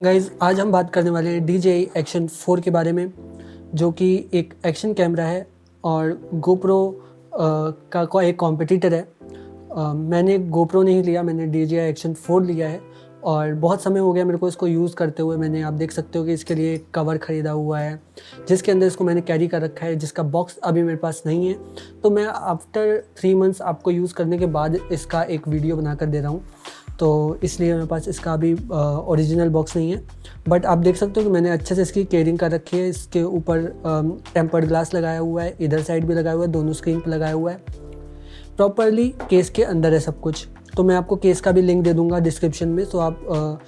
Guys आज हम बात करने वाले हैं DJI एक्शन 4 के बारे में, जो कि एक एक्शन कैमरा है और GoPro का एक कॉम्पिटिटर है। मैंने GoPro नहीं लिया, मैंने DJI एक्शन 4 लिया है और बहुत समय हो गया मेरे को इसको यूज़ करते हुए। मैंने आप देख सकते हो कि इसके लिए एक कवर ख़रीदा हुआ है, जिसके अंदर इसको मैंने कैरी कर रखा है, जिसका बॉक्स अभी मेरे पास नहीं है। तो मैं आफ्टर 3 मंथ्स आपको यूज़ करने के बाद इसका एक वीडियो बनाकर दे रहा हूँ, तो इसलिए मेरे पास इसका अभी ओरिजिनल बॉक्स नहीं है। बट आप देख सकते हो कि मैंने अच्छे से इसकी केयरिंग कर रखी है। इसके ऊपर टेम्पर्ड ग्लास लगाया हुआ है, इधर साइड भी लगाया हुआ है, दोनों स्क्रीन पर लगाया हुआ है। प्रॉपरली केस के अंदर है सब कुछ। तो मैं आपको केस का भी लिंक दे दूंगा डिस्क्रिप्शन में, तो आप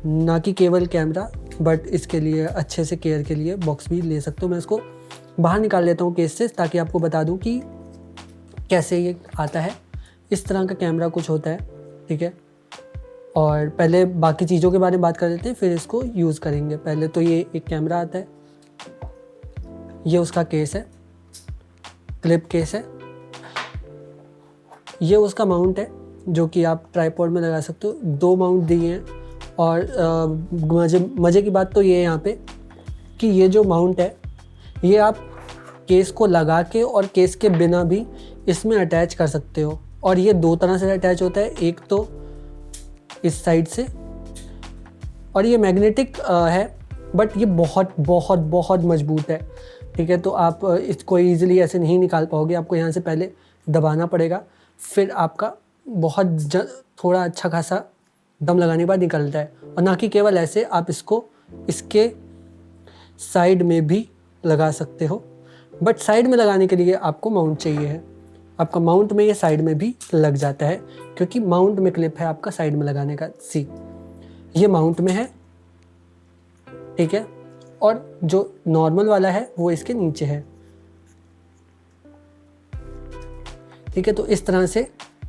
ना कि केवल कैमरा बट इसके लिए अच्छे से केयर के लिए बॉक्स भी ले सकते हो। मैं इसको बाहर निकाल लेता हूँ केस से, ताकि आपको बता दूँ कि कैसे ये आता है। इस तरह का कैमरा कुछ होता है, ठीक है। और पहले बाकी चीज़ों के बारे में बात कर लेते हैं, फिर इसको यूज़ करेंगे। पहले तो ये एक कैमरा आता है, ये उसका केस है, क्लिप केस है। ये उसका माउंट है जो कि आप ट्राइपॉड में लगा सकते हो। 2 माउंट दिए हैं और मज़े की बात तो ये है यहाँ पे कि ये जो माउंट है ये आप केस को लगा के और केस के बिना भी इसमें अटैच कर सकते हो। और ये 2 तरह से अटैच होता है, एक तो इस साइड से, और ये मैग्नेटिक है, बट ये बहुत बहुत बहुत मजबूत है, ठीक है। तो आप इसको ईजिली ऐसे नहीं निकाल पाओगे, आपको यहाँ से पहले दबाना पड़ेगा, फिर आपका थोड़ा अच्छा खासा दम लगाने के बाद निकलता है। और ना कि केवल ऐसे, आप इसको इसके साइड में भी लगा सकते हो, बट साइड में लगाने के लिए आपको माउंट चाहिए है। आपका माउंट में ये साइड में भी लग जाता है, क्योंकि माउंट में क्लिप है आपका साइड में लगाने का। ये माउंट में है, ठीक है। और जो नॉर्मल वाला है वो इसके नीचे है, ठीक है। तो इस तरह से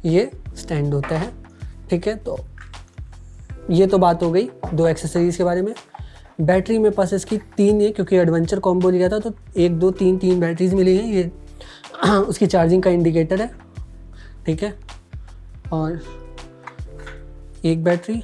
ये स्टैंड होता है, ठीक है। तो ये तो बात हो गई 2 एक्सेसरीज़ के बारे में। बैटरी मेरे पास इसकी 3 है, क्योंकि एडवेंचर कॉम्बो लिया था तो 1 2 3 बैटरीज मिली हैं। ये उसकी चार्जिंग का इंडिकेटर है, ठीक है। और एक बैटरी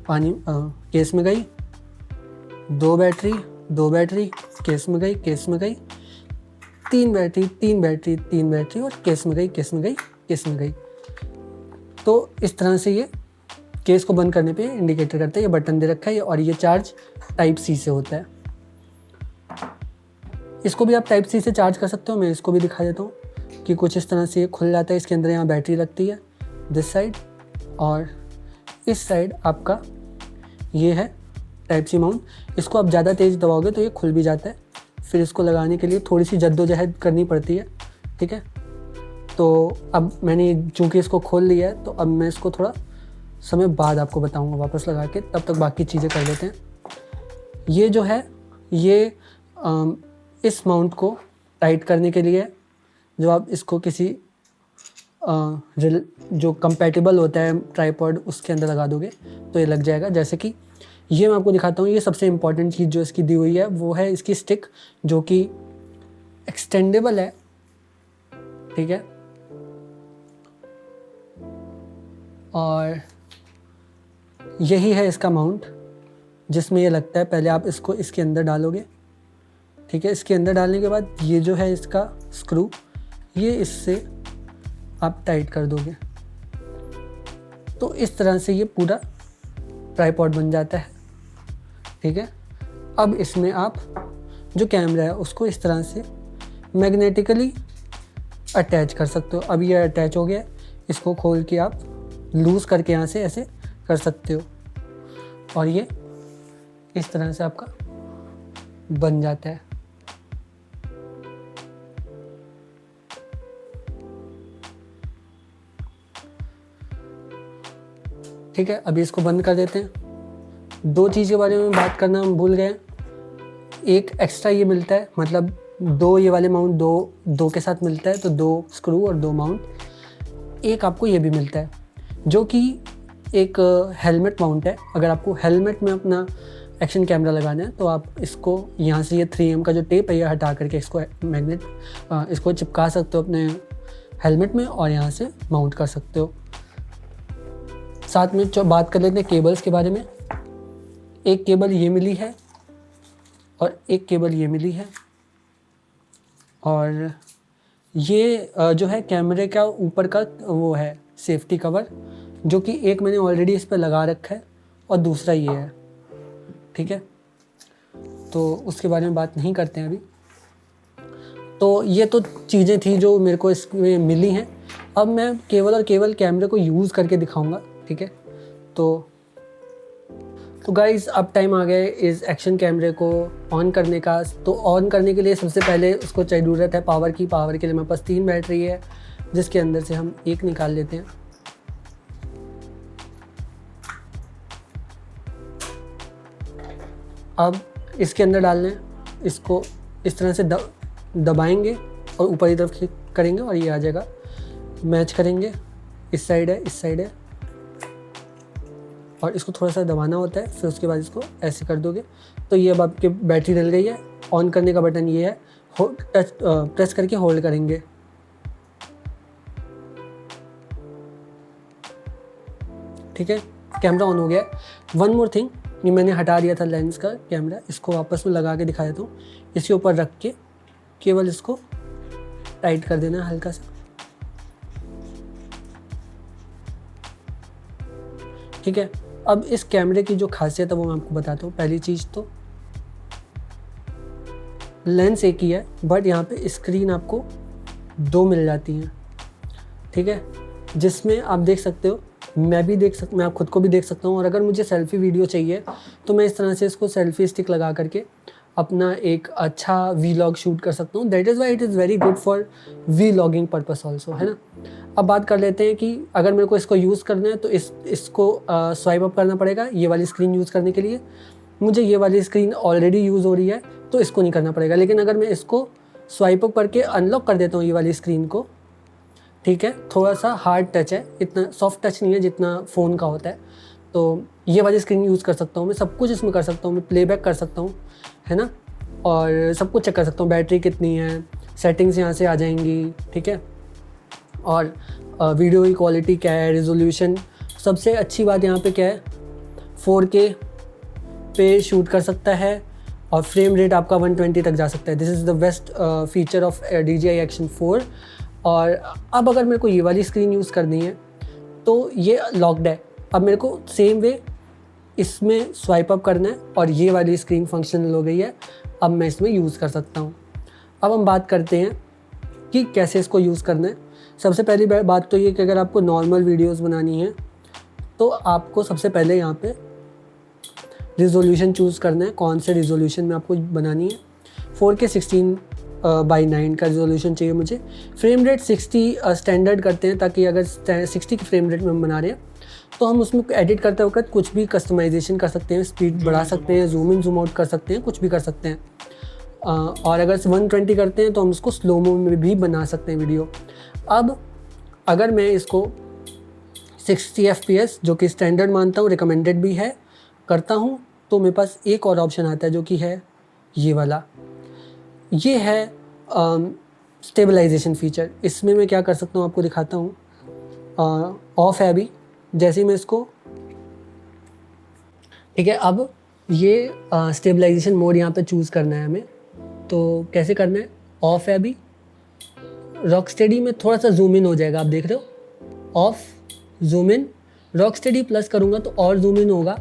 पानी केस में गई, 2 बैटरी केस में गई, 3 बैटरी और केस में गई। तो इस तरह से ये केस को बंद करने पे इंडिकेटर करता है। ये बटन दे रखा है और ये चार्ज टाइप सी से होता है। इसको भी आप टाइप सी से चार्ज कर सकते हो। मैं इसको भी दिखा देता हूँ कि कुछ इस तरह से ये खुल जाता है। इसके अंदर यहाँ बैटरी लगती है दिस साइड, और इस साइड आपका ये है टाइप सी माउंट। इसको आप ज़्यादा तेज़ दबाओगे तो ये खुल भी जाता है। फिर इसको लगाने के लिए थोड़ी सी जद्दोजहद करनी पड़ती है, ठीक है। तो अब मैंने चूँकि इसको खोल लिया है, तो अब मैं इसको थोड़ा समय बाद आपको बताऊँगा वापस लगा के। तब तक बाकी चीज़ें कर लेते हैं। ये जो है ये इस माउंट को टाइट करने के लिए, जो आप इसको किसी जो कंपैटिबल होता है ट्राइपॉड उसके अंदर लगा दोगे तो ये लग जाएगा। जैसे कि ये मैं आपको दिखाता हूँ। ये सबसे इम्पॉर्टेंट चीज़ जो इसकी दी हुई है वो है इसकी स्टिक, जो कि एक्सटेंडेबल है, ठीक है। और यही है इसका माउंट जिसमें ये लगता है। पहले आप इसको इसके अंदर डालोगे, ठीक है। इसके अंदर डालने के बाद ये जो है इसका स्क्रू, ये इससे आप टाइट कर दोगे, तो इस तरह से ये पूरा ट्राइपॉड बन जाता है, ठीक है। अब इसमें आप जो कैमरा है उसको इस तरह से मैग्नेटिकली अटैच कर सकते हो। अब ये अटैच हो गया, इसको खोल के आप लूज़ करके यहाँ से ऐसे कर सकते हो, और ये इस तरह से आपका बन जाता है। ठीक है, अभी इसको बंद कर देते हैं। 2 चीज़ के बारे में बात करना हम भूल गए। एक एक्स्ट्रा ये मिलता है, मतलब 2 ये वाले माउंट दो के साथ मिलता है, तो 2 स्क्रू और 2 माउंट। एक आपको ये भी मिलता है जो कि एक हेलमेट माउंट है। अगर आपको हेलमेट में अपना एक्शन कैमरा लगाना है तो आप इसको यहाँ से ये 3M का जो टेप है ये हटा करके इसको इसको चिपका सकते हो अपने हेलमेट में, और यहाँ से माउंट कर सकते हो। साथ में बात कर लेते हैं केबल्स के बारे में। एक केबल ये मिली है और एक केबल ये मिली है, और ये जो है कैमरे का ऊपर का वो है सेफ्टी कवर, जो कि एक मैंने ऑलरेडी इस पर लगा रखा है और दूसरा ये है, ठीक है। तो उसके बारे में बात नहीं करते हैं अभी। तो ये तो चीज़ें थी जो मेरे को इसमें मिली हैं। अब मैं केवल और केवल कैमरे को यूज़ करके दिखाऊंगा, ठीक है। तो गाइज़ अब टाइम आ गया इस एक्शन कैमरे को ऑन करने का। तो ऑन करने के लिए सबसे पहले उसको ज़रूरत है पावर की। पावर के लिए मेरे पास 3 बैटरी है, जिसके अंदर से हम एक निकाल लेते हैं। अब इसके अंदर डालना है, इसको इस तरह से दबाएंगे और ऊपर की तरफ करेंगे और ये आ जाएगा। मैच करेंगे, इस साइड है, इस साइड है, और इसको थोड़ा सा दबाना होता है। फिर उसके बाद इसको ऐसे कर दोगे तो ये अब आपकी बैटरी डल गई है। ऑन करने का बटन ये है, प्रेस करके होल्ड करेंगे। ठीक है, कैमरा ऑन हो गया है। वन मोर थिंग, ये मैंने हटा दिया था लेंस का कैमरा, इसको वापस में लगा के दिखा देता हूँ। इसके ऊपर रख के केवल इसको टाइट कर देना है हल्का सा, ठीक है। अब इस कैमरे की जो खासियत है वो मैं आपको बताता हूँ। पहली चीज़ तो लेंस एक ही है, बट यहाँ पे स्क्रीन आपको 2 मिल जाती हैं, ठीक है, जिसमें आप देख सकते हो, मैं आप खुद को भी देख सकता हूँ। और अगर मुझे सेल्फी वीडियो चाहिए तो मैं इस तरह से इसको सेल्फी स्टिक लगा करके अपना एक अच्छा वीलॉग शूट कर सकता हूँ। That is why it is very good for vlogging purpose also, है ना। अब बात कर लेते हैं कि अगर मेरे को इसको यूज़ करना है तो इसको स्वाइप अप करना पड़ेगा ये वाली स्क्रीन यूज़ करने के लिए। मुझे ये वाली स्क्रीन ऑलरेडी यूज़ हो रही है तो इसको नहीं करना पड़ेगा। लेकिन अगर मैं इसको स्वाइप अप करके अनलॉक कर देता हूँ ये वाली स्क्रीन को, ठीक है, थोड़ा सा हार्ड टच है, इतना सॉफ्ट टच नहीं है जितना फ़ोन का होता है। तो ये वाली स्क्रीन यूज़ कर सकता हूँ मैं, सब कुछ इसमें कर सकता हूँ मैं, प्लेबैक कर सकता हूँ, है ना, और सब कुछ चेक कर सकता हूँ। बैटरी कितनी है, सेटिंग्स यहाँ से आ जाएंगी, ठीक है। और वीडियो की क्वालिटी क्या है, रिजोल्यूशन, सबसे अच्छी बात यहाँ पे क्या है, 4K पे शूट कर सकता है और फ्रेम रेट आपका 120 तक जा सकता है। This is the best feature of DJI Action 4। और अब अगर मेरे को ये वाली स्क्रीन यूज़ करनी है तो ये लॉक्ड है। अब मेरे को सेम वे इसमें स्वाइप अप करना है और ये वाली स्क्रीन फंक्शनल हो गई है, अब मैं इसमें यूज़ कर सकता हूँ। अब हम बात करते हैं कि कैसे इसको यूज़ करना है। सबसे पहली बात तो ये कि अगर आपको नॉर्मल वीडियोस बनानी है तो आपको सबसे पहले यहाँ पे रिजोल्यूशन चूज़ करना है, कौन से रिजोल्यूशन में आपको बनानी है। 4K 16:9 का रिजोल्यूशन चाहिए मुझे। फ्रेम रेट 60 स्टैंडर्ड करते हैं, ताकि अगर 60 की फ्रेम रेट में हम बना रहे हैं तो हम उसमें एडिट करते वक्त कुछ भी कस्टमाइजेशन कर सकते हैं, स्पीड बढ़ा सकते हैं, जूम इन जूम आउट कर सकते हैं, कुछ भी कर सकते हैं। और अगर 120 करते हैं तो हम उसको स्लोमो में भी बना सकते हैं वीडियो। अब अगर मैं इसको 60 FPS जो कि स्टैंडर्ड मानता हूँ, रिकमेंडेड भी है, करता हूँ, तो मेरे पास एक और ऑप्शन आता है जो कि है ये वाला। ये है स्टेबलाइजेशन फीचर। इसमें मैं क्या कर सकता हूँ आपको दिखाता हूँ। ऑफ है अभी, जैसे ही मैं इसको, ठीक है, अब ये स्टेबलाइजेशन मोड यहाँ पे चूज़ करना है हमें। तो कैसे करना है, ऑफ है अभी, रॉकस्टेडी में थोड़ा सा जूम इन हो जाएगा, आप देख रहे हो, ऑफ, जूम इन, रॉकस्टेडी प्लस करूँगा तो और जूम इन होगा,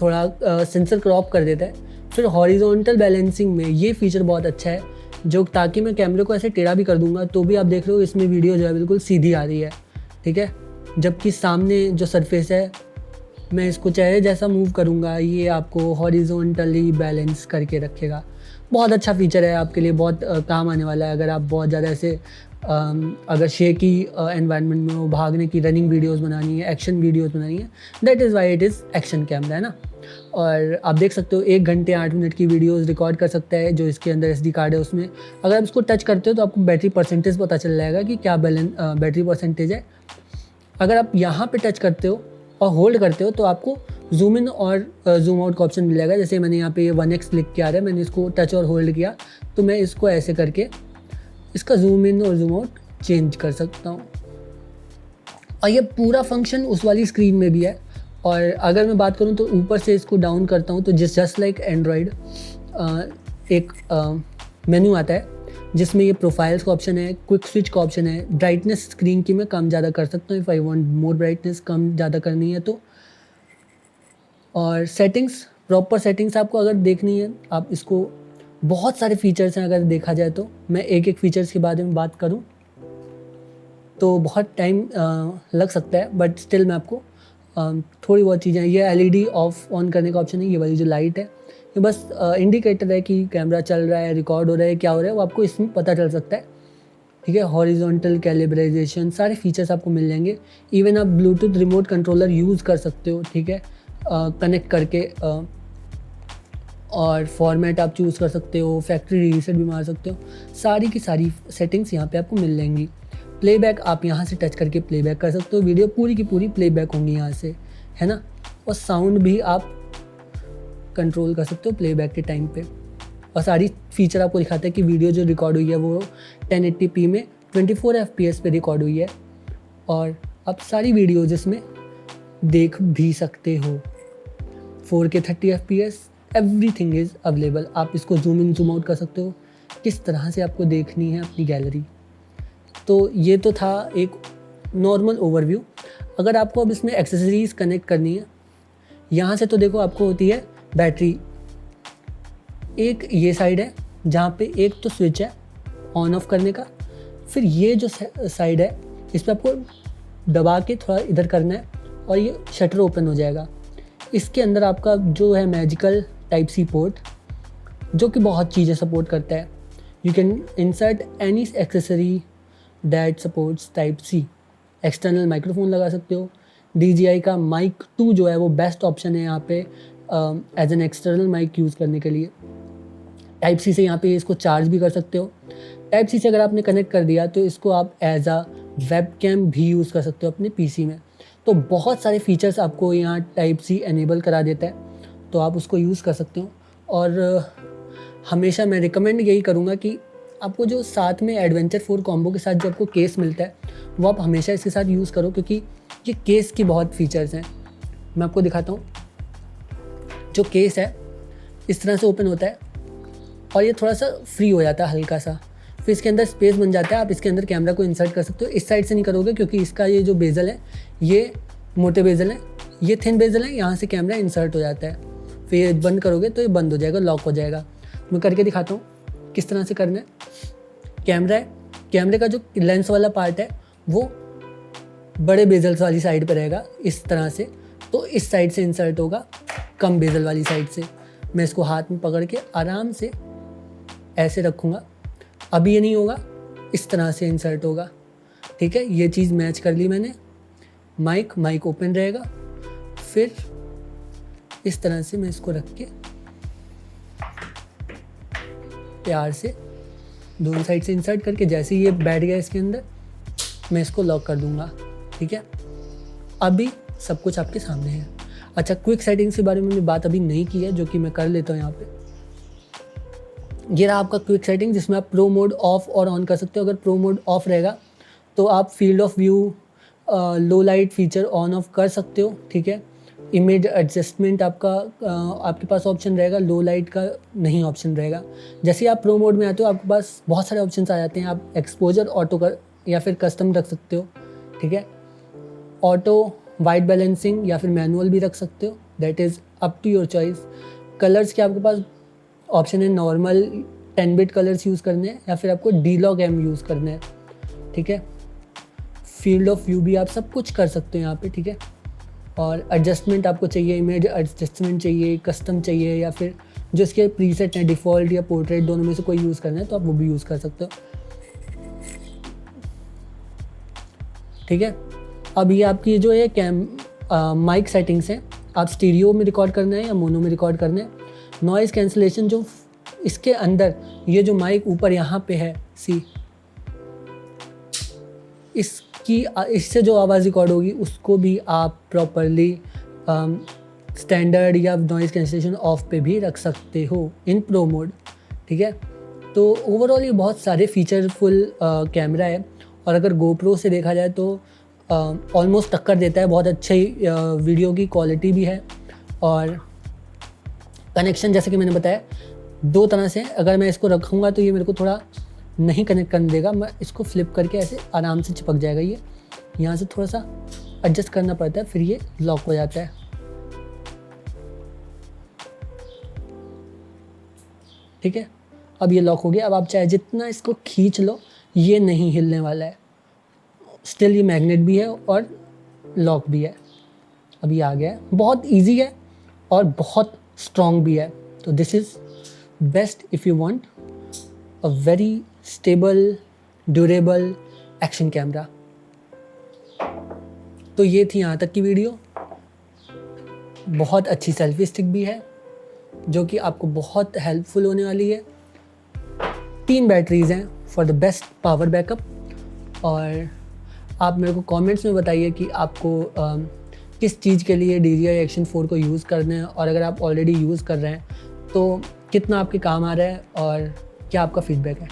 थोड़ा सेंसर क्रॉप कर देता है। फिर हॉरिजॉन्टल बैलेंसिंग में ये फीचर बहुत अच्छा है, जो ताकि मैं कैमरे को ऐसे टेढ़ा भी कर दूंगा तो भी आप देख रहे हो इसमें वीडियो जो है बिल्कुल सीधी आ रही है, ठीक है। जबकि सामने जो सरफेस है, मैं इसको चाहे जैसा मूव करूँगा ये आपको हॉरिजॉन्टली बैलेंस करके रखेगा। बहुत अच्छा फीचर है, आपके लिए बहुत काम आने वाला है अगर आप बहुत ज़्यादा ऐसे अगर शेकी एनवायरनमेंट में हो, भागने की रनिंग वीडियोस बनानी है, एक्शन वीडियोस बनानी है। That is why it is action camera, है ना। और आप देख सकते हो 1 घंटे 8 मिनट की वीडियोस रिकॉर्ड कर सकता है, जो इसके अंदर SD कार्ड है उसमें। अगर आप इसको टच करते हो तो आपको बैटरी परसेंटेज पता चल जाएगा कि क्या बैटरी परसेंटेज है। अगर आप यहाँ पे टच करते हो और होल्ड करते हो तो आपको जूम इन और जूम आउट का ऑप्शन मिल जाएगा। जैसे मैंने यहाँ पे 1x लिख के आ रहा है, मैंने इसको टच और होल्ड किया तो मैं इसको ऐसे करके इसका जूम इन और जूम आउट चेंज कर सकता हूँ। और ये पूरा फंक्शन उस वाली स्क्रीन में भी है, और अगर मैं बात करूँ तो ऊपर से इसको डाउन करता हूँ तो जस्ट लाइक एंड्रॉयड एक मेन्यू आता है जिसमें ये प्रोफाइल्स का ऑप्शन है, क्विक स्विच का ऑप्शन है, ब्राइटनेस स्क्रीन की मैं कम ज़्यादा कर सकता हूँ if I want more brightness कम ज़्यादा करनी है तो। और सेटिंग्स, प्रॉपर सेटिंग्स आपको अगर देखनी है आप इसको, बहुत सारे फीचर्स हैं अगर देखा जाए तो। मैं एक एक फीचर्स के बारे में बात करूँ तो बहुत टाइम लग सकता है, बट स्टिल मैं आपको थोड़ी बहुत चीज़ें, ये एलईडी ऑफ ऑन करने का ऑप्शन है, ये वाली जो लाइट है ये बस इंडिकेटर है कि कैमरा चल रहा है, रिकॉर्ड हो रहा है, क्या हो रहा है वो आपको इसमें पता चल सकता है, ठीक है। हॉरिजॉन्टल कैलिब्राइजेशन, सारे फीचर्स आपको मिल जाएंगे। इवन आप ब्लूटूथ रिमोट कंट्रोलर यूज़ कर सकते हो, ठीक है, कनेक्ट करके, और फॉर्मेट आप चूज़ कर सकते हो, फैक्ट्री रीसेट भी मार सकते हो, सारी की सारी सेटिंग्स यहाँ पे आपको मिल जाएंगी। प्लेबैक आप यहाँ से टच करके प्लेबैक कर सकते हो, वीडियो पूरी की पूरी प्लेबैक होंगी यहाँ से, है ना। और साउंड भी आप कंट्रोल कर सकते हो प्लेबैक के टाइम पे। और सारी फीचर आपको दिखाता है कि वीडियो जो रिकॉर्ड हुई है वो 1080p में 24 FPS पे रिकॉर्ड हुई है, और आप सारी वीडियोज इसमें देख भी सकते हो। 4K 30 FPS, everything is available. आप इसको जूम इन जूम आउट कर सकते हो किस तरह से आपको देखनी है अपनी गैलरी। तो ये तो था एक नॉर्मल ओवरव्यू। अगर आपको अब इसमें एक्सेसरीज़ कनेक्ट करनी है, यहाँ से तो देखो आपको होती है बैटरी, एक ये साइड है जहाँ पे एक तो स्विच है ऑन ऑफ करने का, फिर ये जो साइड है इस पर आपको दबा के थोड़ा इधर करना है और ये शटर ओपन हो जाएगा। इसके अंदर आपका जो है मैजिकल टाइप सी पोर्ट, जो कि बहुत चीज़ें सपोर्ट करता है। You can insert any accessory that supports type C. External microphone लगा सकते हो। DJI का माइक 2 जो है वो बेस्ट ऑप्शन है यहाँ पे as an external mic use करने के लिए। टाइप सी से यहाँ पे इसको चार्ज भी कर सकते हो। टाइप सी से अगर आपने कनेक्ट कर दिया तो इसको आप एज अ वेबकैम भी यूज़ कर सकते हो अपने PC में। तो बहुत सारे फीचर्स आपको यहाँ टाइप सी एनेबल करा देता है, तो आप उसको यूज़ कर सकते हो। और हमेशा मैं रिकमेंड यही करूँगा कि आपको जो साथ में एडवेंचर 4 कॉम्बो के साथ जो आपको केस मिलता है वो आप हमेशा इसके साथ यूज़ करो, क्योंकि ये केस की बहुत फीचर्स हैं। मैं आपको दिखाता हूँ। जो केस है इस तरह से ओपन होता है और ये थोड़ा सा फ्री हो जाता है हल्का सा, फिर इसके अंदर स्पेस बन जाता है। आप इसके अंदर कैमरा को इंसर्ट कर सकते हो। इस साइड से नहीं करोगे क्योंकि इसका ये जो बेजल है ये मोटे बेजल है, ये थिन बेजल है, यहाँ से कैमरा इंसर्ट हो जाता है। फिर ये बंद करोगे तो ये बंद हो जाएगा, लॉक हो जाएगा। मैं करके दिखाता हूँ किस तरह से करना है। कैमरा है, कैमरे का जो लेंस वाला पार्ट है वो बड़े बेजल्स वाली साइड पर रहेगा इस तरह से, तो इस साइड से इंसर्ट होगा कम बेजल वाली साइड से। मैं इसको हाथ में पकड़ के आराम से ऐसे रखूँगा, अभी ये नहीं होगा, इस तरह से इंसर्ट होगा, ठीक है। ये चीज़ मैच कर ली मैंने। माइक ओपन रहेगा, फिर इस तरह से मैं इसको रख के प्यार से दोनों साइड से इंसर्ट करके, जैसे ये बैठ गया इसके अंदर, मैं इसको लॉक कर दूंगा, ठीक है। अभी सब कुछ आपके सामने है। अच्छा, क्विक सेटिंग्स के बारे में मैंने बात अभी नहीं की है, जो कि मैं कर लेता हूँ यहाँ पे। ये रहा आपका क्विक सेटिंग, जिसमें आप प्रो मोड ऑफ और ऑन कर सकते हो। अगर प्रो मोड ऑफ रहेगा तो आप field of view, low light feature on off कर सकते हो, ठीक है। इमेज एडजस्टमेंट आपका आपके पास ऑप्शन रहेगा, लो लाइट का नहीं ऑप्शन रहेगा। जैसे ही आप प्रो मोड में आते हो आपके पास बहुत सारे ऑप्शंस आ जाते हैं। आप एक्सपोजर ऑटो कर या फिर कस्टम रख सकते हो, ठीक है। ऑटो, वाइट बैलेंसिंग या फिर मैनुअल भी रख सकते हो, that is up to your choice. Colours के आपके पास ऑप्शन है, नॉर्मल 10 बिट कलर्स यूज़ करने हैं या फिर आपको D-Log M यूज़ करना है, ठीक है। फील्ड ऑफ व्यू भी आप सब कुछ कर सकते हो यहाँ पे, ठीक है। और एडजस्टमेंट आपको चाहिए, इमेज एडजस्टमेंट चाहिए, कस्टम चाहिए, या फिर जो इसके प्रीसेट हैं डिफ़ॉल्ट या पोर्ट्रेट, दोनों में से कोई यूज़ करना है तो आप वो भी यूज़ कर सकते हो, ठीक है। अब ये आपकी जो है माइक सेटिंग्स हैं, आप स्टीरियो में रिकॉर्ड करना है या मोनो में रिकॉर्ड करना है। नॉइज़ कैंसिलेशन जो इसके अंदर ये जो माइक ऊपर यहाँ पे है, सी, इससे जो आवाज़ रिकॉर्ड होगी उसको भी आप प्रॉपरली स्टैंडर्ड या नॉइज़ कैंसिलेशन ऑफ पे भी रख सकते हो इन प्रो मोड, ठीक है। तो ओवरऑल ये बहुत सारे फीचरफुल कैमरा है। और अगर गोप्रो से देखा जाए तो ऑलमोस्ट टक्कर देता है, बहुत अच्छी वीडियो की क्वालिटी भी है। और कनेक्शन जैसे कि मैंने बताया 2 तरह से, अगर मैं इसको रखूँगा तो ये मेरे को थोड़ा नहीं कनेक्ट करने देगा, मैं इसको फ्लिप करके ऐसे आराम से चिपक जाएगा। ये यहाँ से थोड़ा सा एडजस्ट करना पड़ता है, फिर ये लॉक हो जाता है। ठीक है, अब ये लॉक हो गया। अब आप चाहे जितना इसको खींच लो ये नहीं हिलने वाला है, स्टिल ये मैग्नेट भी है और लॉक भी है। अब ये आ गया है, बहुत इजी है और बहुत स्ट्रॉन्ग भी है। तो this is best if you want a very stable durable action camera. तो ये थी यहाँ तक की वीडियो। बहुत अच्छी सेल्फी स्टिक भी है जो कि आपको बहुत हेल्पफुल होने वाली है। 3 बैटरीज़ हैं for the best power backup. और आप मेरे को कमेंट्स में बताइए कि आपको किस चीज़ के लिए DJI Action 4 को यूज़ करना है, और अगर आप ऑलरेडी यूज़ कर रहे हैं तो कितना आपके काम आ रहा है और क्या आपका फीडबैक है।